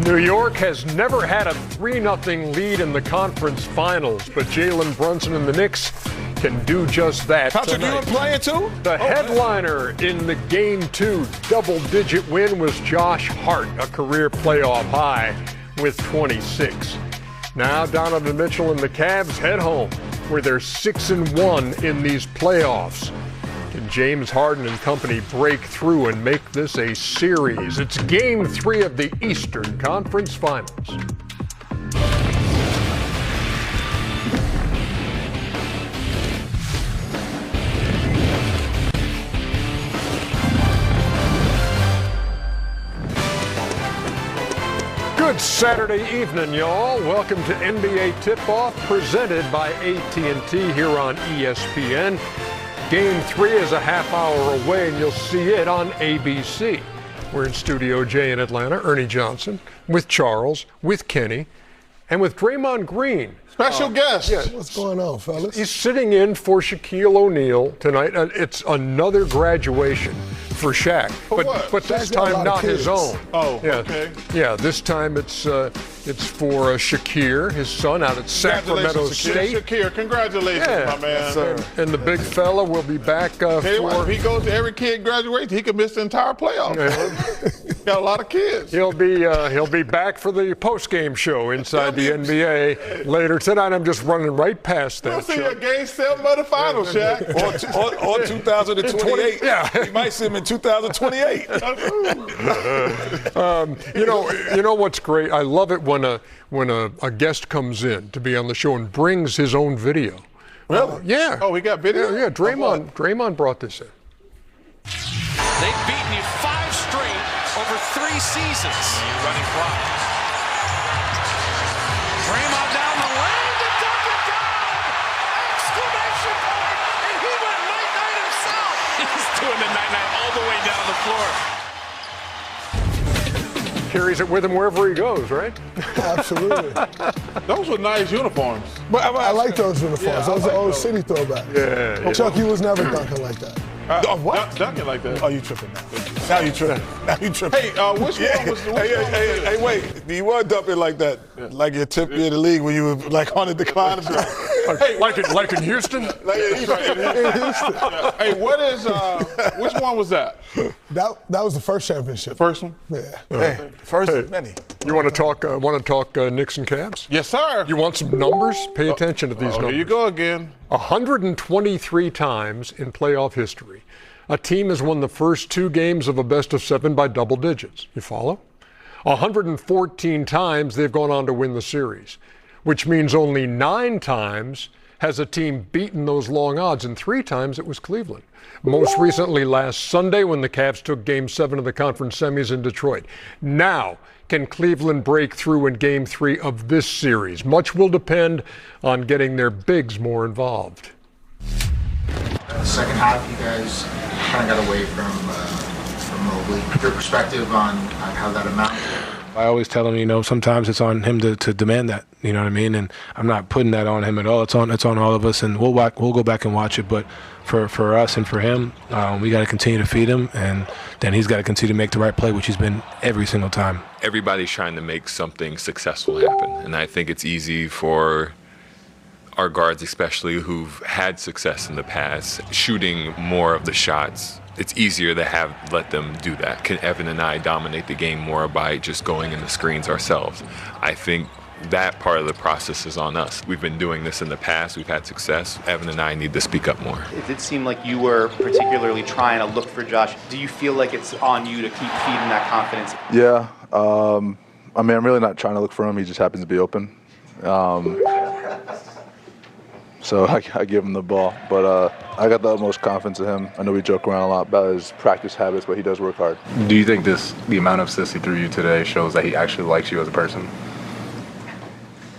New York has never had a 3-0 lead in the conference finals, but Jalen Brunson and the Knicks can do just that Patrick tonight. Ewing playing too? The headliner in the Game 2 double-digit win was Josh Hart, a career playoff high with 26. Now Donovan Mitchell and the Cavs head home, where they're 6-1 in these playoffs. Can James Harden and company break through and make this a series? It's Game 3 of the Eastern Conference Finals. Good Saturday evening, y'all. Welcome to NBA Tip-Off, presented by AT&T here on ESPN. Game 3 is a half hour away, and you'll see it on ABC. We're in Studio J in Atlanta. Ernie Johnson with Charles, with Kenny, and with Draymond Green. Special guest. Yeah. What's going on, fellas? He's sitting in for Shaquille O'Neal tonight. It's another graduation for Shaq, but this Shaq's got a time lot of not kids. his own. Oh, yeah. okay. Yeah, this time it's for Shakir, his son, out at Sacramento State. Shakir, congratulations, my man. Yes, sir. And the big fella will be back Tell you what, for. if he goes to every kid graduation, he could miss the entire playoffs. Got a lot of kids. He'll be back for the post-game show inside the NBA later tonight. I'm just running right past that. We'll see show. you at Game 7 of the finals, Shaq. Or 2028. Yeah. You might see him in 2028. You know what's great? I love it when a guest comes in to be on the show and brings his own video. Really? Yeah. Oh, he got video? Yeah. Draymond brought this in. They've beaten you 5 straight over 3 seasons. Running clock. Draymond down the lane to dunk it down! Exclamation point! And he went night-night himself! He's doing the night-night all the way down the floor. Carries it with him wherever he goes, right? Absolutely. Those were nice uniforms. But I like those uniforms. Yeah, those I are old like city throwbacks. Yeah. Chuck, you was never dunking like that. What? Dunking like that. Oh, you tripping now. Now you tripping. Hey, which one was the Hey, wait. You were dumping like that. Like your tip of the league when you were like on the decline. Hey, like in Houston? Hey, what is, which one was that? That was the first championship. First one? Yeah. Hey, first of many. You want to talk Knicks and Cavs? Yes, sir. You want some numbers? Pay attention to these numbers. Here you go again. 123 times in playoff history, a team has won the first 2 games of a best-of-7 by double digits. You follow? 114 times they've gone on to win the series, which means only 9 times has a team beaten those long odds, and 3 times it was Cleveland. Most recently last Sunday when the Cavs took Game 7 of the conference semis in Detroit. Now, can Cleveland break through in Game 3 of this series? Much will depend on getting their bigs more involved. Second half, you guys kind of got away from Mobley. Your perspective on how that amounted? I always tell him, sometimes it's on him to demand that, you know what I mean? And I'm not putting that on him at all. It's on all of us, and we'll go back and watch it. But for us and for him, we got to continue to feed him, and then he's got to continue to make the right play, which he's been every single time. Everybody's trying to make something successful happen, and I think it's easy for our guards, especially who've had success in the past, shooting more of the shots. It's easier to let them do that. Can Evan and I dominate the game more by just going in the screens ourselves? I think that part of the process is on us. We've been doing this in the past. We've had success. Evan and I need to speak up more. It did seem like you were particularly trying to look for Josh. Do you feel like it's on you to keep feeding that confidence? Yeah. I'm really not trying to look for him. He just happens to be open. So I give him the ball. But I got the utmost confidence in him. I know we joke around a lot about his practice habits, but he does work hard. Do you think the amount of assists he threw you today shows that he actually likes you as a person?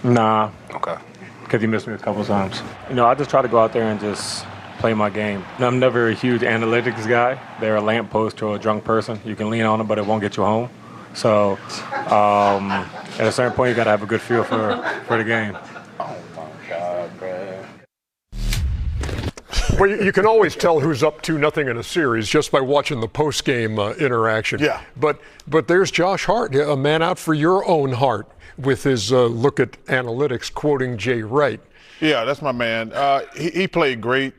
Nah. Okay. Because he missed me a couple times. I just try to go out there and just play my game. I'm never a huge analytics guy. They're a lamppost to a drunk person. You can lean on them, but it won't get you home. So at a certain point, you got to have a good feel for the game. Oh, my God, man. Well, you can always tell who's up 2-0 in a series just by watching the post-game interaction. Yeah. But there's Josh Hart, a man out for your own heart, with his look at analytics, quoting Jay Wright. Yeah, that's my man. He played great,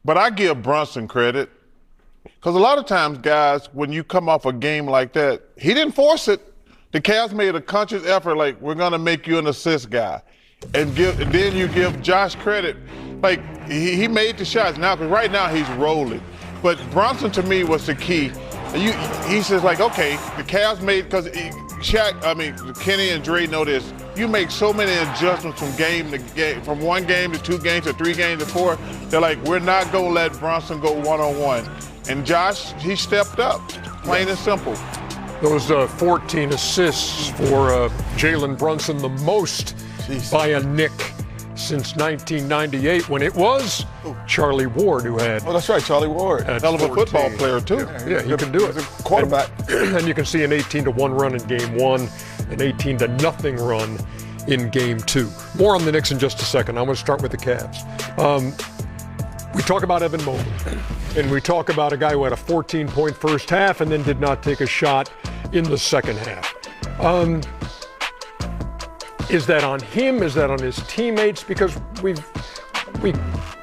but I give Brunson credit because a lot of times, guys, when you come off a game like that, he didn't force it. The Cavs made a conscious effort, like, we're going to make you an assist guy. And then you give Josh credit. Like, he made the shots now, because right now he's rolling. But Brunson, to me, was the key. He says, like, okay, the Cavs made, because Kenny and Dre know this. You make so many adjustments from game to game, from 1 game to 2 games to 3 games to 4. They're like, we're not going to let Brunson go one-on-one. And Josh, he stepped up, plain and simple. Those 14 assists for Jalen Brunson, the most by a Knick since 1998, when it was Charlie Ward who had. Oh, that's right, Charlie Ward. Hell of a football player, too. Yeah, he can do it. He's a quarterback. And you can see an 18-1 run in Game 1, an 18-0 run in Game 2. More on the Knicks in just a second. I'm going to start with the Cavs. We talk about Evan Mobley, and we talk about a guy who had a 14-point first half and then did not take a shot in the second half. Is that on him? Is that on his teammates? Because we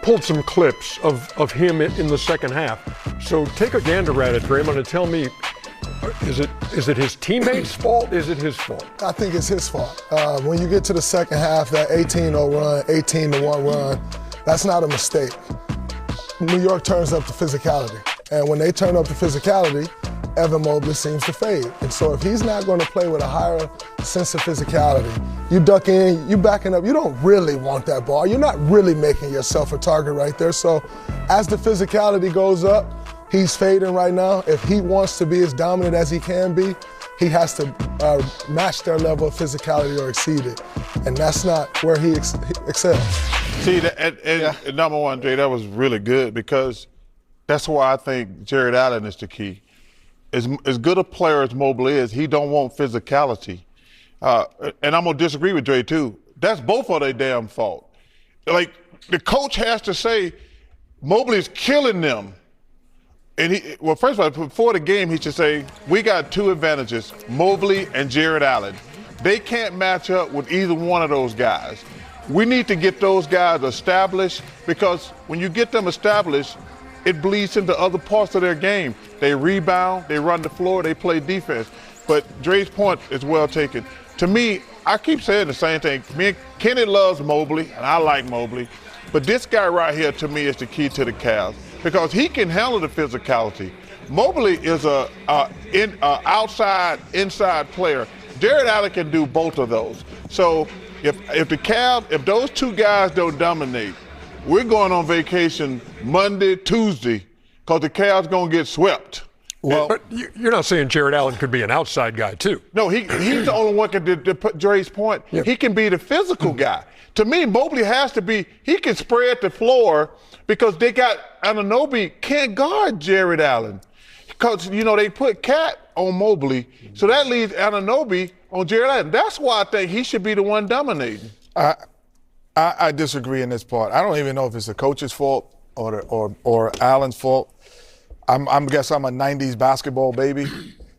pulled some clips of him in the second half. So take a gander at it, Draymond, and tell me, is it his teammates' fault? Is it his fault? I think it's his fault. When you get to the second half, that 18-0 run, 18-1 run, that's not a mistake. New York turns up the physicality. And when they turn up the physicality, Evan Mobley seems to fade. And so if he's not going to play with a higher sense of physicality, you duck in, you backing up, you don't really want that ball. You're not really making yourself a target right there. So as the physicality goes up, he's fading right now. If he wants to be as dominant as he can be, he has to match their level of physicality or exceed it. And that's not where he excels. See, number one, Jay, that was really good, because that's why I think Jarrett Allen is the key. As good a player as Mobley is, he don't want physicality. And I'm going to disagree with Dre, too. That's both of their damn fault. Like, the coach has to say, Mobley's killing them. And first of all, before the game, he should say, we got 2 advantages, Mobley and Jarrett Allen. They can't match up with either one of those guys. We need to get those guys established, because when you get them established, it bleeds into other parts of their game. They rebound, they run the floor, they play defense. But Dre's point is well taken. To me, I keep saying the same thing. Kenny loves Mobley, and I like Mobley. But this guy right here, to me, is the key to the Cavs, because he can handle the physicality. Mobley is a outside, inside player. Jarrett Allen can do both of those. So if those 2 guys don't dominate, we're going on vacation Monday, Tuesday, because the Cavs going to get swept. Well, but you're not saying Jarrett Allen could be an outside guy, too. No, he's the only one to put Dre's point. Yeah. He can be the physical guy. To me, Mobley has to be, he can spread the floor, because they got Anunoby can't guard Jarrett Allen. Because, they put Cat on Mobley, so that leaves Anunoby on Jarrett Allen. That's why I think he should be the one dominating. I disagree in this part. I don't even know if it's the coach's fault or Allen's fault. I guess I'm a 90s basketball baby.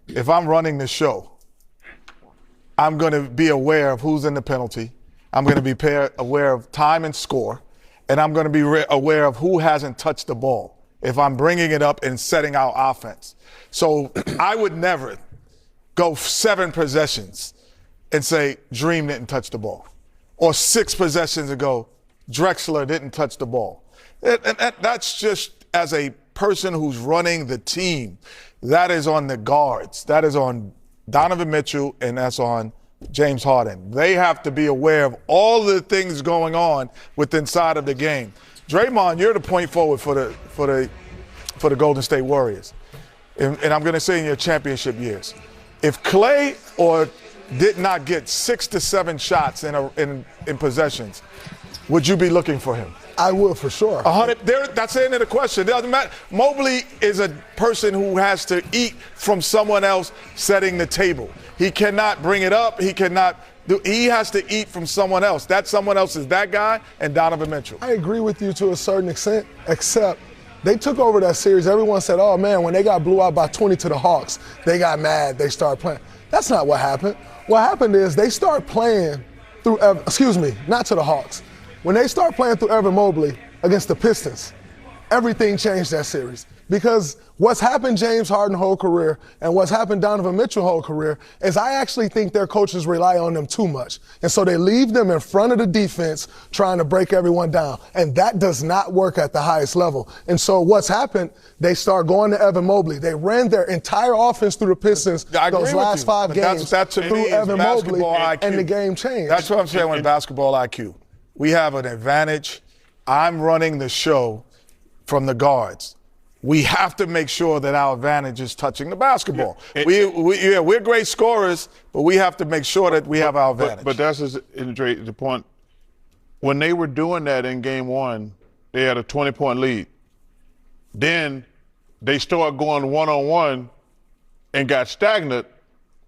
If I'm running the show, I'm going to be aware of who's in the penalty. I'm going to be aware of time and score. And I'm going to be aware of who hasn't touched the ball if I'm bringing it up and setting out offense. So I would never go 7 possessions and say Dream didn't touch the ball. Or 6 possessions ago, Drexler didn't touch the ball. And that's just as a person who's running the team. That is on the guards. That is on Donovan Mitchell, and that's on James Harden. They have to be aware of all the things going on inside of the game. Draymond, you're the point forward for the Golden State Warriors. And I'm going to say in your championship years, if Clay did not get 6 to 7 shots in possessions, would you be looking for him? I will, for sure. 100. That's the end of the question. It doesn't matter. Mobley is a person who has to eat from someone else setting the table. He cannot bring it up. He cannot He has to eat from someone else. That someone else is that guy and Donovan Mitchell. I agree with you to a certain extent, except they took over that series. Everyone said, oh, man, when they got blew out by 20 to the Hawks, they got mad. They started playing. That's not what happened. What happened is they start playing through, not to the Hawks. When they start playing through Evan Mobley against the Pistons, everything changed that series. Because what's happened James Harden's whole career and what's happened Donovan Mitchell's whole career is I actually think their coaches rely on them too much. And so they leave them in front of the defense trying to break everyone down. And that does not work at the highest level. And so what's happened, they start going to Evan Mobley. They ran their entire offense through the Pistons those last 5 games through Evan Mobley, and the game changed. That's what I'm saying with basketball IQ. We have an advantage. I'm running the show from the guards. We have to make sure that our advantage is touching the basketball. We're great scorers, but we have to make sure that we have our advantage. But that's the point. When they were doing that in game one, they had a 20-point lead. Then they started going one-on-one and got stagnant,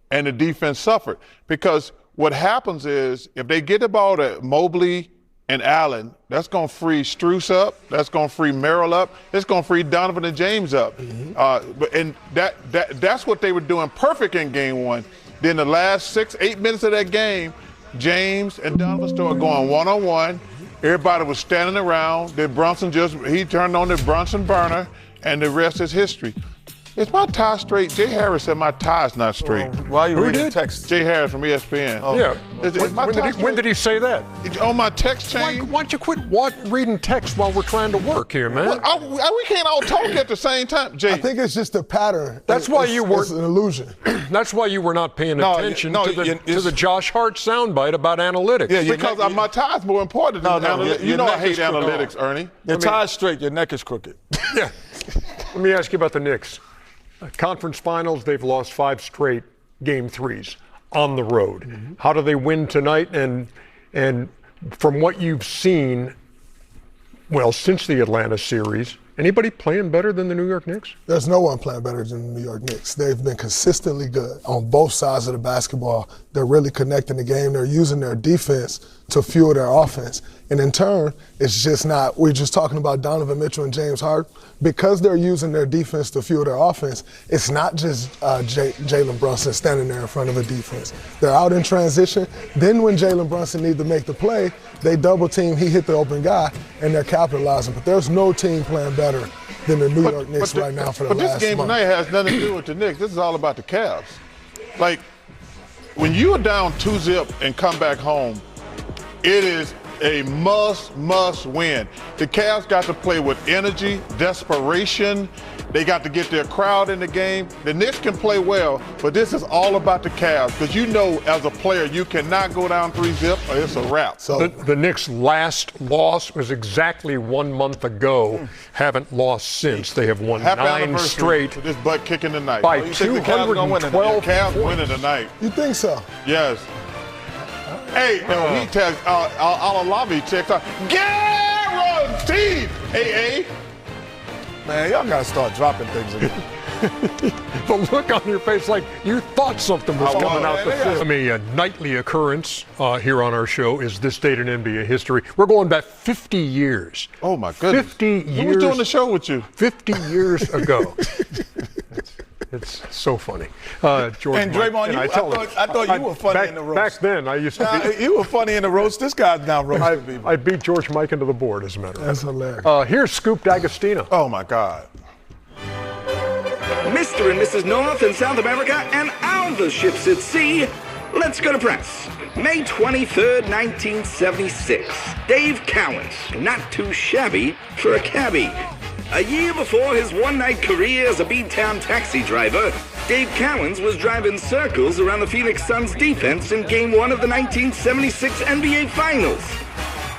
and the defense suffered. Because what happens is if they get the ball to Mobley and Allen, that's going to free Strus up. That's going to free Merrill up. It's going to free Donovan and James up. And that's what they were doing perfect in game one. Then the last 6-8 minutes of that game, James and Donovan started going one-on-one. Everybody was standing around. Then Brunson he turned on the Brunson burner, and the rest is history. Is my tie straight? Jay Harris said my tie's not straight. Why are you reading text? Jay Harris from ESPN. Oh. Yeah. When did he say that? On my text chain. Why don't you quit reading text while we're trying to work here, man? We can't all talk at the same time, Jay. I think it's just a pattern. That's why you were. It's an illusion. That's why you were not paying attention to the Josh Hart soundbite about analytics. Yeah, because my tie's more important than analytics. You know I hate analytics, Ernie. Your tie's straight, your neck is crooked. Yeah. Let me ask you about the Knicks. Conference finals, they've lost 5 straight game 3s on the road. Mm-hmm. How do they win tonight? And from what you've seen, since the Atlanta series, anybody playing better than the New York Knicks? There's no one playing better than the New York Knicks. They've been consistently good on both sides of the basketball. They're really connecting the game. They're using their defense to fuel their offense. And in turn, it's just not, we're just talking about Donovan Mitchell and James Harden. Because they're using their defense to fuel their offense, it's not just Jalen Brunson standing there in front of a defense. They're out in transition. Then when Jalen Brunson needs to make the play, they double team, he hit the open guy, and they're capitalizing. But there's no team playing better than the New York Knicks right now for the last month. But this game tonight has nothing to do with the Knicks. This is all about the Cavs. Like, when you are down 2-0 and come back home, it is a must win. The Cavs got to play with energy, desperation. They got to get their crowd in the game. The Knicks can play well, but this is all about the Cavs because you know as a player you cannot go down 3-0 or it's a wrap. So the Knicks' last loss was exactly 1 month ago. Haven't lost since. They have won 9 straight. With this butt kicking tonight. By you think the Cavs gonna win tonight? The Cavs winning tonight. You think so? Yes. Hey, he texts, Al-Alavi texts, guaranteed, AA. Man, y'all got to start dropping things again. The look on your face like you thought something was coming out the field. A nightly occurrence here on our show is this date in NBA history. We're going back 50 years. Oh, my goodness. 50 years. Who was doing the show with you? 50 years ago. It's so funny. George and Draymond, I thought you were funny in the roast. Back then, I used to be. You were funny in the roast. This guy's now roasting people. I beat George Mike into the board, as a matter of fact. That's hilarious. Here's Scoop D'Agostino. Oh, my God. Mr. and Mrs. North and South America and all the ships at sea, let's go to press. May 23rd, 1976. Dave Cowens, not too shabby for a cabbie. A year before his one-night career as a beat-town taxi driver, Dave Cowens was driving circles around the Phoenix Suns defense in Game 1 of the 1976 NBA Finals.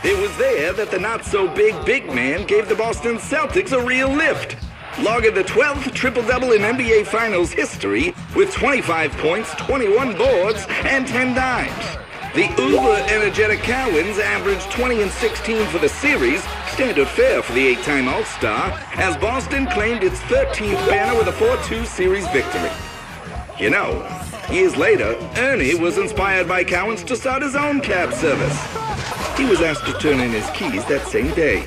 It was there that the not-so-big big man gave the Boston Celtics a real lift, logging the 12th triple-double in NBA Finals history with 25 points, 21 boards, and 10 dimes. The uber-energetic Cowens averaged 20 and 16 for the series, standard fare for the 8-time All-Star, as Boston claimed its 13th banner with a 4-2 series victory. You know, Years later, Ernie was inspired by Cowens to start his own cab service. He was asked to turn in his keys that same day.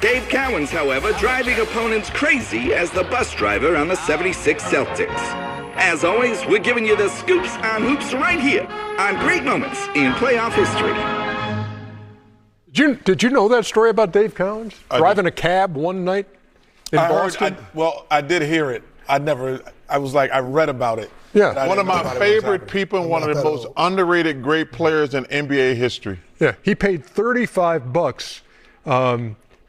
Dave Cowens, however, driving opponents crazy as the bus driver on the '76 Celtics. As always, we're giving you the scoops on hoops right here on Great Moments in Playoff History. Did you know that story about Dave Cowens? Driving a cab one night in Boston? I did hear it. I read about it. Yeah. One of my favorite people and one of the most underrated great players in NBA history. Yeah, he paid $35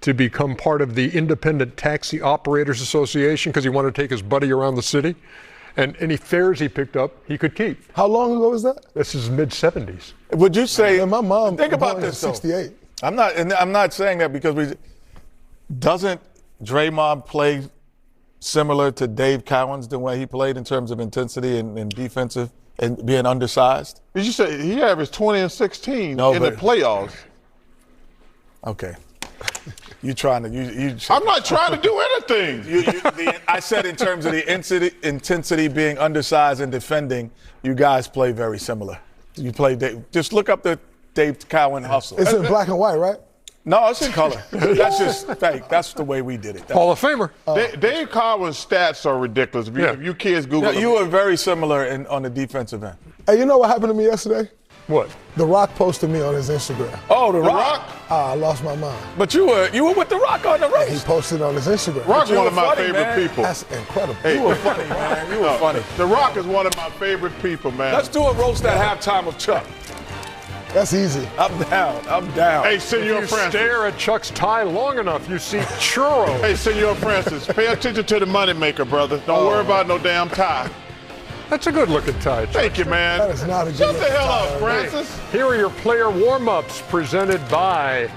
to become part of the Independent Taxi Operators Association because he wanted to take his buddy around the city. And any fares he picked up, he could keep. How long ago was that? This is mid-'70s. Would you say? My mom. Think about this. '68. I'm not saying that because doesn't Draymond play similar to Dave Cowens than way he played in terms of intensity and defensive and being undersized? Did you say he averaged 20 and 16 in the playoffs? Okay. I'm not trying to do anything. I said in terms of the intensity being undersized and defending, you guys play very similar. You play just look up the Dave Cowan hustle. It's in black and white, right? No, it's in color. That's just fake. That's the way we did it. Hall of Famer. Dave Cowan's stats are ridiculous. If you kids Google them. You were very similar on the defensive end. Hey, you know what happened to me yesterday? What? The Rock posted me on his Instagram. Oh, The Rock? I lost my mind. But you were with The Rock on the roast. He posted on his Instagram. Rock's one of my favorite people. That's incredible. You were funny, man. You were funny. The Rock is one of my favorite people, man. Let's do a roast at halftime of Chuck. That's easy. I'm down. Hey, Senor If you Francis. stare at Chuck's tie long enough, you see churro. Hey, Senor Francis, pay attention to the moneymaker, brother. Don't worry about no damn tie. That's a good-looking tie, Chuck. Thank you, man. That is not a good Shut the hell tie, up, Francis. Here are your player warm-ups presented by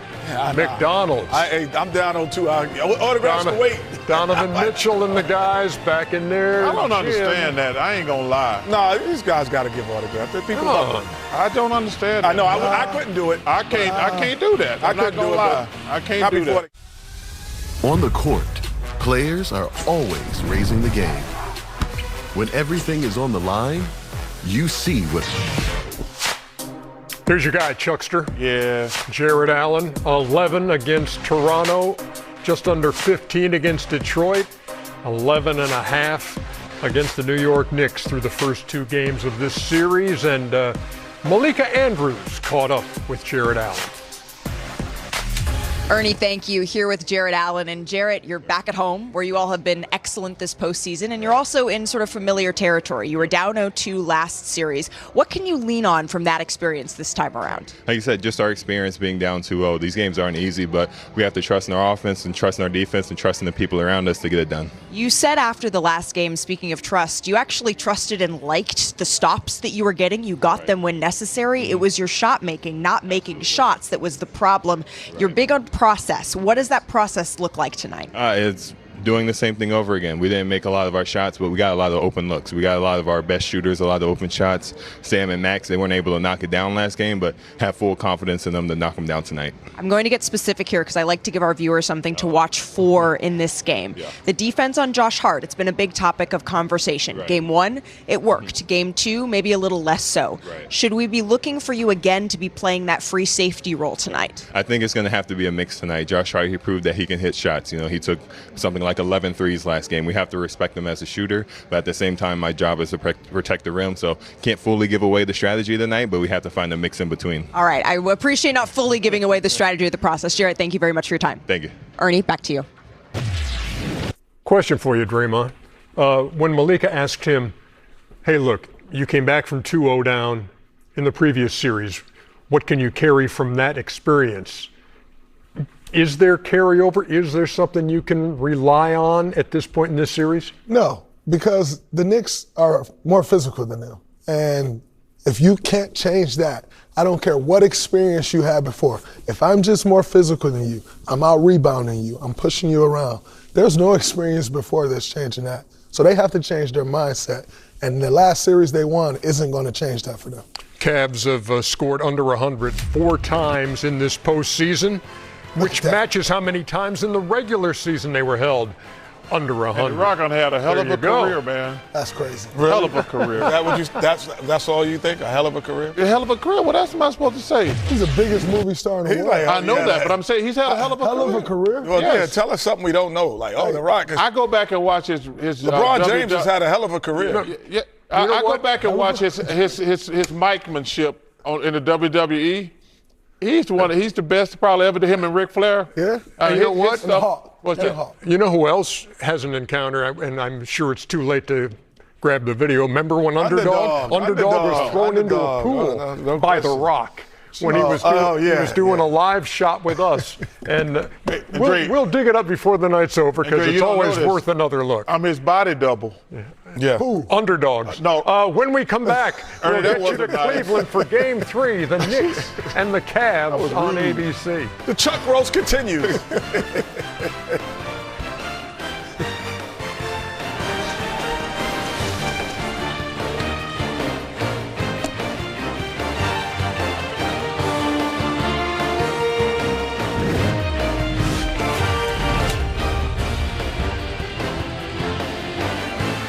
McDonald's. I'm down on 2. Autographs to wait. Donovan Mitchell and the guys back in there. I don't understand that. I ain't gonna lie. No, these guys got to give autographs. People love them. I don't understand that. I know. I couldn't do it. I can't do that. I'm not gonna lie. I can't do that. On the court, players are always raising the game. When everything is on the line, you see what. Here's your guy, Chuckster. Yeah. Jarrett Allen, 11 against Toronto, just under 15 against Detroit, 11.5 against the New York Knicks through the first 2 games of this series. And Malika Andrews caught up with Jarrett Allen. Ernie, thank you. Here with Jarrett Allen. And Jarrett, you're back at home where you all have been excellent this postseason, and you're also in sort of familiar territory. You were down 0-2 last series. What can you lean on from that experience this time around? Like you said, just our experience being down 2-0. These games aren't easy, but we have to trust in our offense and trust in our defense and trust in the people around us to get it done. You said after the last game, speaking of trust, you actually trusted and liked the stops that you were getting. You got them when necessary. It was your shot making, not making shots, that was the problem. You're big on process. What does that process look like tonight? It's doing the same thing over again. We didn't make a lot of our shots, but we got a lot of open looks. We got a lot of our best shooters, a lot of open shots. Sam and Max, they weren't able to knock it down last game, but have full confidence in them to knock them down tonight. I'm going to get specific here because I like to give our viewers something to watch for in this game. Yeah. The defense on Josh Hart, it's been a big topic of conversation. Right. Game 1, it worked. Game 2, maybe a little less so. Right. Should we be looking for you again to be playing that free safety role tonight? I think it's going to have to be a mix tonight. Josh Hart, he proved that he can hit shots. You know, he took something like 11 threes last game. We have to respect him as a shooter, but at the same time, my job is to protect the rim, so can't fully give away the strategy tonight, but we have to find a mix in between. All right. I appreciate not fully giving away the strategy of the process. Jarrett, thank you very much for your time. Thank you. Ernie, back to you. Question for you, Draymond. When Malika asked him, hey, look, you came back from 2-0 down in the previous series. What can you carry from that experience? Is there carryover? Is there something you can rely on at this point in this series? No, because the Knicks are more physical than them. And if you can't change that, I don't care what experience you had before. If I'm just more physical than you, I'm out rebounding you, I'm pushing you around. There's no experience before that's changing that. So they have to change their mindset. And the last series they won isn't going to change that for them. Cavs have scored under 100 4 times in this postseason, which matches how many times in the regular season they were held. under 100. And Rock had a hell of a career, man. That's crazy. Really? Hell of a career. That's all you think? A hell of a career? A hell of a career? What else am I supposed to say? He's the biggest movie star in the world. I know that, but I'm saying he's had a hell of a career. Well, Yes. yeah, tell us something we don't know. Like, The Rock is. I go back and watch his LeBron James has had a hell of a career. Yeah, I go back and watch his micmanship in the WWE. He's the best probably ever to him and Ric Flair. Yeah. You know what? You know who else has an encounter, and I'm sure it's too late to grab the video. Remember when Underdog was thrown into a pool by The Rock when he was doing a live shot with us. And we'll dig it up before the night's over because it's always worth another look. I'm his body double. Yeah. Underdogs. No. When we come back, we'll get you to Cleveland for Game 3, the Knicks and the Cavs on ABC. The Chuck roast continues.